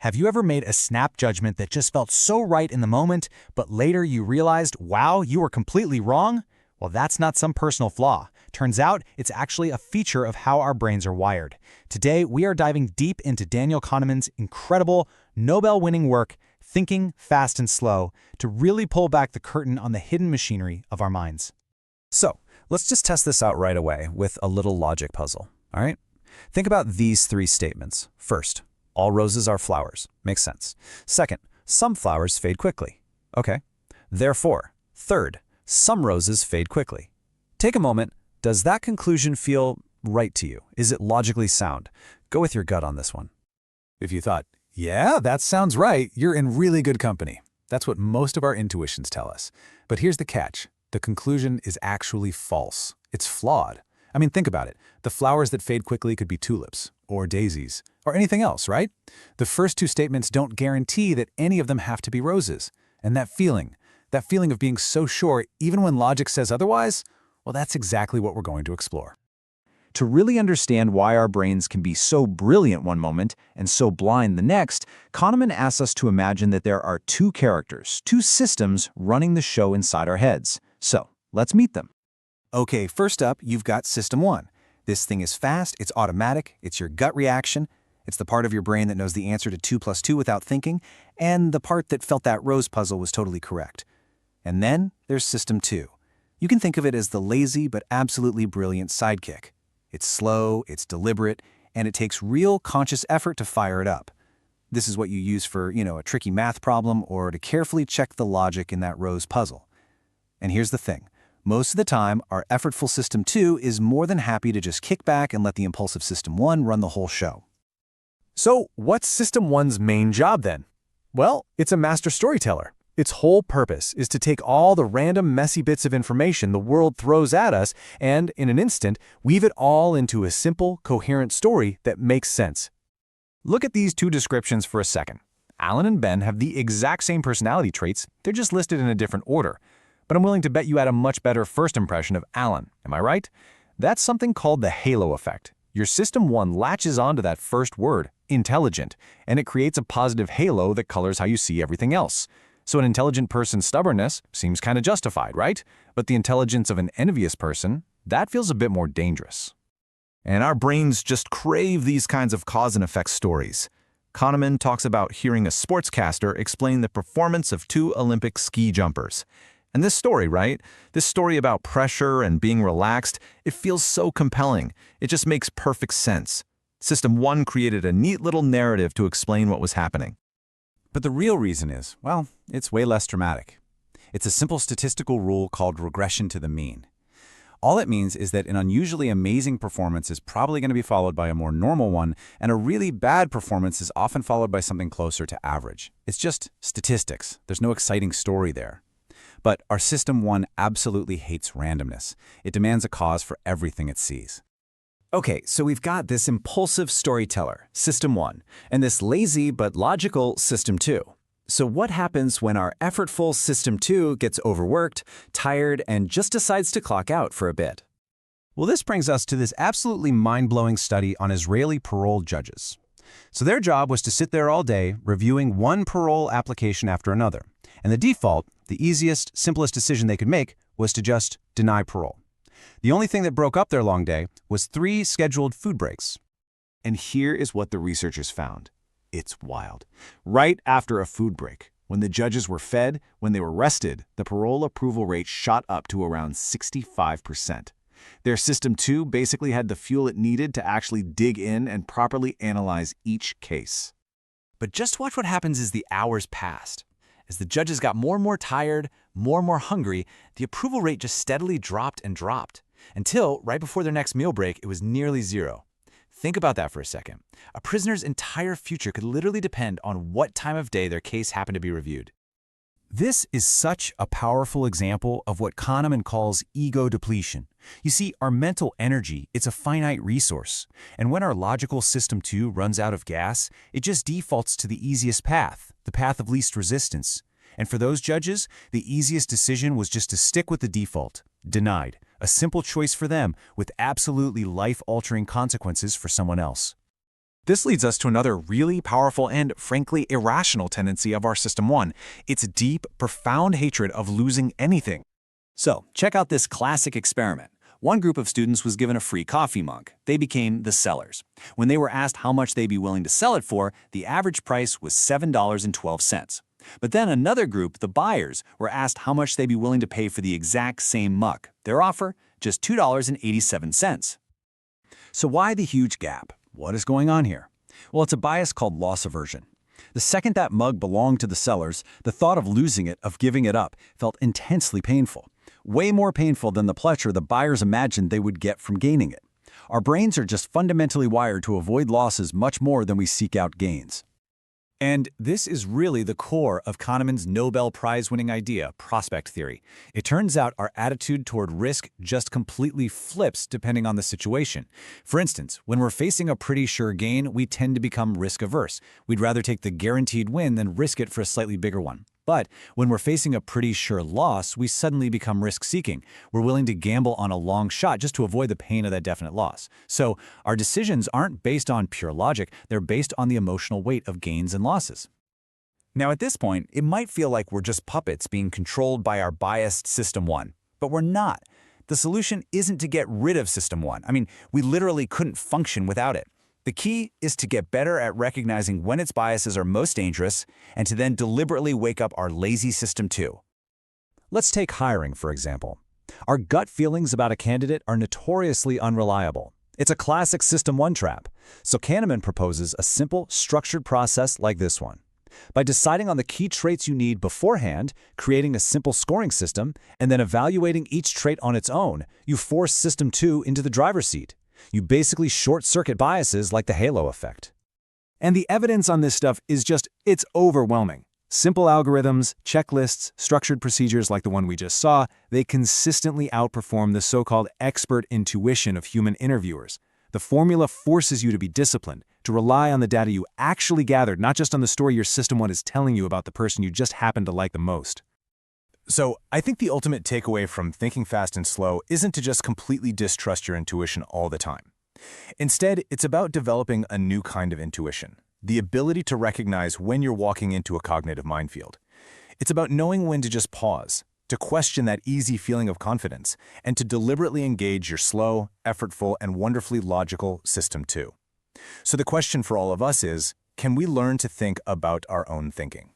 Have you ever made a snap judgment that just felt so right in the moment, but later you realized, wow, you were completely wrong? Well, that's not some personal flaw. Turns out, it's actually a feature of how our brains are wired. Today, we are diving deep into Daniel Kahneman's incredible, Nobel-winning work, Thinking Fast and Slow, to really pull back the curtain on the hidden machinery of our minds. So, let's just test this out right away with a little logic puzzle, all right? Think about these three statements. First, all roses are flowers. Makes sense. Second, some flowers fade quickly. Okay. Therefore, third, some roses fade quickly. Take a moment. Does that conclusion feel right to you? Is it logically sound? Go with your gut on this one. If you thought, yeah, that sounds right, you're in really good company. That's what most of our intuitions tell us. But here's the catch. The conclusion is actually false. It's flawed. I mean, think about it. The flowers that fade quickly could be tulips, or daisies, or anything else, right? The first two statements don't guarantee that any of them have to be roses. And that feeling of being so sure even when logic says otherwise, well, that's exactly what we're going to explore. To really understand why our brains can be so brilliant one moment and so blind the next, Kahneman asks us to imagine that there are two characters, two systems running the show inside our heads. So, let's meet them. Okay, first up, you've got System 1. This thing is fast, it's automatic, it's your gut reaction, it's the part of your brain that knows the answer to 2 plus 2 without thinking, and the part that felt that rose puzzle was totally correct. And then there's System 2. You can think of it as the lazy but absolutely brilliant sidekick. It's slow, it's deliberate, and it takes real conscious effort to fire it up. This is what you use for, a tricky math problem or to carefully check the logic in that rose puzzle. And here's the thing. Most of the time, our effortful System 2 is more than happy to just kick back and let the impulsive System 1 run the whole show. So, what's System 1's main job then? Well, it's a master storyteller. Its whole purpose is to take all the random, messy bits of information the world throws at us and, in an instant, weave it all into a simple, coherent story that makes sense. Look at these two descriptions for a second. Alan and Ben have the exact same personality traits, they're just listed in a different order. But I'm willing to bet you had a much better first impression of Alan, am I right? That's something called the halo effect. Your System 1 latches onto that first word, intelligent, and it creates a positive halo that colors how you see everything else. So an intelligent person's stubbornness seems kind of justified, right? But the intelligence of an envious person, that feels a bit more dangerous. And our brains just crave these kinds of cause and effect stories. Kahneman talks about hearing a sportscaster explain the performance of 2 Olympic ski jumpers. And this story, right? This story about pressure and being relaxed, it feels so compelling. It just makes perfect sense. System 1 created a neat little narrative to explain what was happening. But the real reason is, well, it's way less dramatic. It's a simple statistical rule called regression to the mean. All it means is that an unusually amazing performance is probably going to be followed by a more normal one, and a really bad performance is often followed by something closer to average. It's just statistics. There's no exciting story there. But our System 1 absolutely hates randomness. It demands a cause for everything it sees. Okay, so we've got this impulsive storyteller, System 1, and this lazy but logical System 2. So what happens when our effortful System 2 gets overworked, tired, and just decides to clock out for a bit? Well, this brings us to this absolutely mind-blowing study on Israeli parole judges. So their job was to sit there all day reviewing one parole application after another. And the default, the easiest, simplest decision they could make was to just deny parole. The only thing that broke up their long day was 3 scheduled food breaks. And here is what the researchers found. It's wild. Right after a food break, when the judges were fed, when they were rested, the parole approval rate shot up to around 65%. Their System 2 basically had the fuel it needed to actually dig in and properly analyze each case. But just watch what happens as the hours passed. As the judges got more and more tired, more and more hungry, the approval rate just steadily dropped and dropped, until right before their next meal break, it was nearly 0. Think about that for a second. A prisoner's entire future could literally depend on what time of day their case happened to be reviewed. This is such a powerful example of what Kahneman calls ego depletion. You see, our mental energy, it's a finite resource. And when our logical System 2 runs out of gas, it just defaults to the easiest path, the path of least resistance. And for those judges, the easiest decision was just to stick with the default, denied, a simple choice for them with absolutely life-altering consequences for someone else. This leads us to another really powerful and, frankly, irrational tendency of our System 1. It's deep, profound hatred of losing anything. So, check out this classic experiment. One group of students was given a free coffee mug. They became the sellers. When they were asked how much they'd be willing to sell it for, the average price was $7.12. But then another group, the buyers, were asked how much they'd be willing to pay for the exact same mug. Their offer, just $2.87. So why the huge gap? What is going on here? Well, it's a bias called loss aversion. The second that mug belonged to the sellers, the thought of losing it, of giving it up, felt intensely painful. Way more painful than the pleasure the buyers imagined they would get from gaining it. Our brains are just fundamentally wired to avoid losses much more than we seek out gains. And this is really the core of Kahneman's Nobel Prize-winning idea, prospect theory. It turns out our attitude toward risk just completely flips depending on the situation. For instance, when we're facing a pretty sure gain, we tend to become risk-averse. We'd rather take the guaranteed win than risk it for a slightly bigger one. But when we're facing a pretty sure loss, we suddenly become risk-seeking. We're willing to gamble on a long shot just to avoid the pain of that definite loss. So our decisions aren't based on pure logic, they're based on the emotional weight of gains and losses. Now at this point, it might feel like we're just puppets being controlled by our biased System 1, but we're not. The solution isn't to get rid of System 1. I mean, we literally couldn't function without it. The key is to get better at recognizing when its biases are most dangerous and to then deliberately wake up our lazy System 2. Let's take hiring, for example. Our gut feelings about a candidate are notoriously unreliable. It's a classic System 1 trap. So Kahneman proposes a simple, structured process like this one. By deciding on the key traits you need beforehand, creating a simple scoring system, and then evaluating each trait on its own, you force System 2 into the driver's seat. You basically short-circuit biases like the halo effect. And the evidence on this stuff is it's overwhelming. Simple algorithms, checklists, structured procedures like the one we just saw, they consistently outperform the so-called expert intuition of human interviewers. The formula forces you to be disciplined, to rely on the data you actually gathered, not just on the story your System 1 is telling you about the person you just happen to like the most. So, I think the ultimate takeaway from thinking fast and slow isn't to just completely distrust your intuition all the time. Instead, it's about developing a new kind of intuition, the ability to recognize when you're walking into a cognitive minefield. It's about knowing when to just pause, to question that easy feeling of confidence, and to deliberately engage your slow, effortful, and wonderfully logical System 2. So the question for all of us is, can we learn to think about our own thinking?